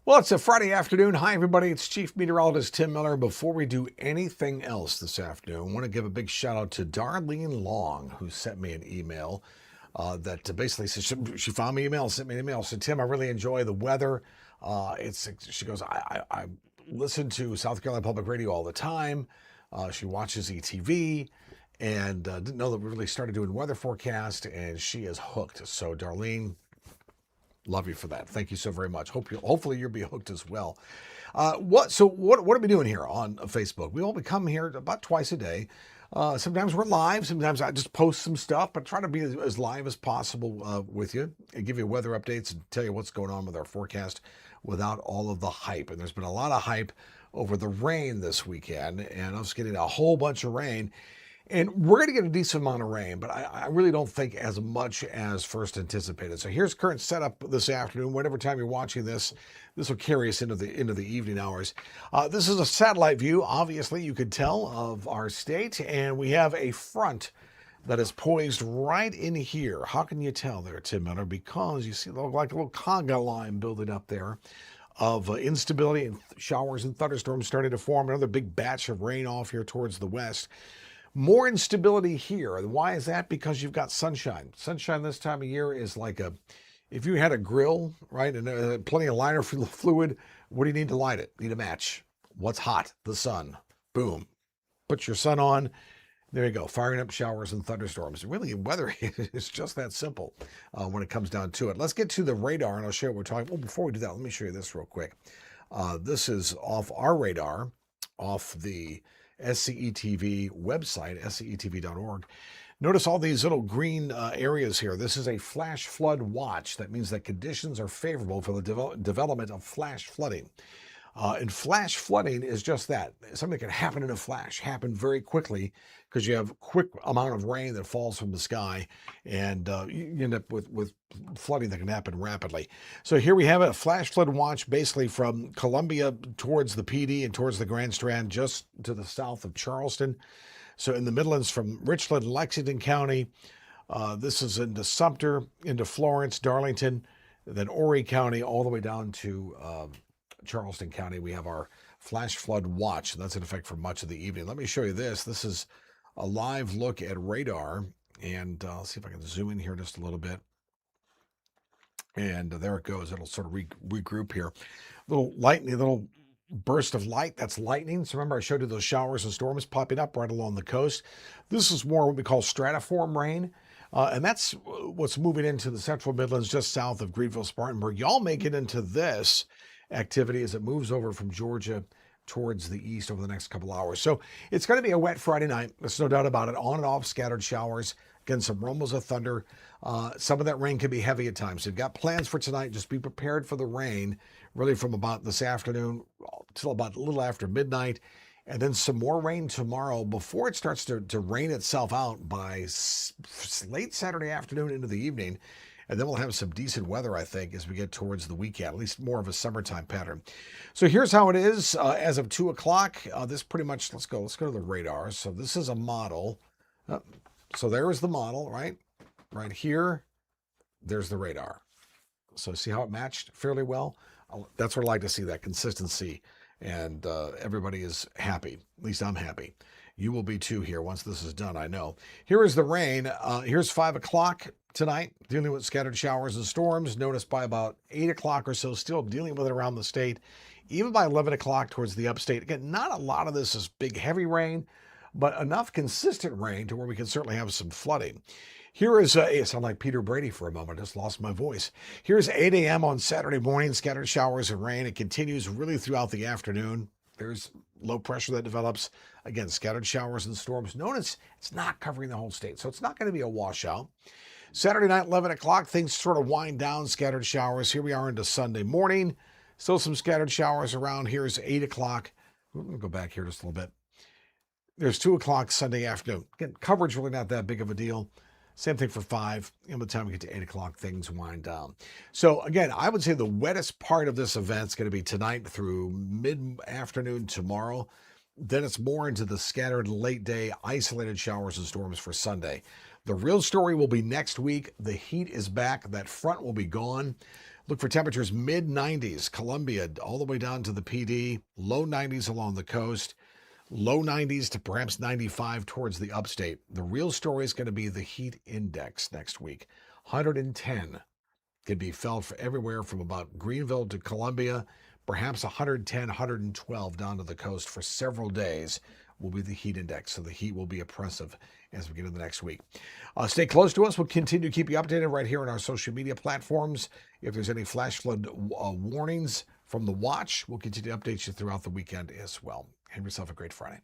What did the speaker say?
Well, it's a Friday afternoon. Hi, everybody. It's Chief Meteorologist Tim Miller. Before we do anything else this afternoon, I want to give a big shout out to Darlene Long, who sent me an email that basically says she found my email, sent me an email. Said, Tim, I really enjoy the weather. She goes, I listen to South Carolina Public Radio all the time. She watches ETV and didn't know that we really started doing weather forecast, and she is hooked. So, Darlene, love you for that. Thank you so very much. Hopefully you'll be hooked as well. What are we doing here on Facebook? We only come here about twice a day. Sometimes we're live. Sometimes I just post some stuff, but try to be as live as possible with you and give you weather updates and tell you what's going on with our forecast without all of the hype. And there's been a lot of hype over the rain this weekend, and I was getting a whole bunch of rain. And we're going to get a decent amount of rain, but I really don't think as much as first anticipated. So here's current setup this afternoon. Whatever time you're watching this, this will carry us into the evening hours. This is a satellite view, obviously, you could tell, of our state. And we have a front that is poised right in here. How can you tell there, Tim Miller? Because you see like a little conga line building up there of instability and showers and thunderstorms starting to form. Another big batch of rain off here towards the west. More instability here. And why is that? Because you've got sunshine. Sunshine this time of year is like if you had a grill, right, and plenty of lighter fluid, what do you need to light it? You need a match. What's hot? The sun. Boom. Put your sun on. There you go. Firing up showers and thunderstorms. Really, weather is just that simple when it comes down to it. Let's get to the radar, and I'll show you what we're talking. Well, before we do that, let me show you this real quick. This is off our radar, off the SCETV website, scetv.org. Notice all these little green areas here. This is a flash flood watch. That means that conditions are favorable for the development of flash flooding. And flash flooding is just that. Something that can happen in a flash, happen very quickly because you have a quick amount of rain that falls from the sky, and you end up with flooding that can happen rapidly. So here we have a flash flood watch basically from Columbia towards the PD and towards the Grand Strand, just to the south of Charleston. So in the Midlands from Richland, Lexington County, this is into Sumter, into Florence, Darlington, then Horry County, all the way down to Charleston County. We have our flash flood watch. That's in effect for much of the evening. Let me show you this. This is a live look at radar, and I'll see if I can zoom in here just a little bit. And there it goes. It'll sort of regroup here. Little burst of light. That's lightning. So remember, I showed you those showers and storms popping up right along the coast. This is more what we call stratiform rain. And that's what's moving into the central Midlands, just south of Greenville, Spartanburg. Y'all may get into this activity as it moves over from Georgia towards the east over the next couple hours. So it's going to be a wet Friday night. There's no doubt about it. On and off scattered showers. Again, some rumbles of thunder. Some of that rain can be heavy at times. So you've got plans for tonight. Just be prepared for the rain, really from about this afternoon till about a little after midnight. And then some more rain tomorrow before it starts to rain itself out by late Saturday afternoon into the evening. And then we'll have some decent weather, I think, as we get towards the weekend, at least more of a summertime pattern. So here's how it is as of 2 o'clock. This pretty much, let's go to the radar. So this is a model. So there is the model, right? Right here, there's the radar. So see how it matched fairly well? That's what I like to see, that consistency. And everybody is happy. At least I'm happy. You will be too here once this is done, I know. Here is the rain. Here's 5 o'clock tonight, dealing with scattered showers and storms. Notice by about 8 o'clock or so, still dealing with it around the state. Even by 11 o'clock towards the upstate. Again, not a lot of this is big, heavy rain, but enough consistent rain to where we can certainly have some flooding. Here is, I sound like Peter Brady for a moment, I just lost my voice. Here's 8 a.m. on Saturday morning, scattered showers and rain. It continues really throughout the afternoon. There's low pressure that develops. Again, scattered showers and storms. Notice it's not covering the whole state, so it's not going to be a washout. Saturday night, 11 o'clock, things sort of wind down, scattered showers. Here we are into Sunday morning. Still some scattered showers around. Here's 8 o'clock. Let me go back here just a little bit. There's 2 o'clock Sunday afternoon. Again, coverage really not that big of a deal. Same thing for 5. And by the time we get to 8 o'clock, things wind down. So again, I would say the wettest part of this event is going to be tonight through mid-afternoon tomorrow. Then it's more into the scattered late day, isolated showers and storms for Sunday. The real story will be next week. The heat is back. That front will be gone. Look for temperatures mid 90s, Columbia all the way down to the PD, low 90s along the coast, low 90s to perhaps 95 towards the upstate. The real story is going to be the heat index next week. 110 could be felt for everywhere from about Greenville to Columbia. Perhaps 110, 112 down to the coast for several days will be the heat index. So the heat will be oppressive as we get into the next week. Stay close to us. We'll continue to keep you updated right here on our social media platforms. If there's any flash flood warnings from the watch, we'll continue to update you throughout the weekend as well. Have yourself a great Friday.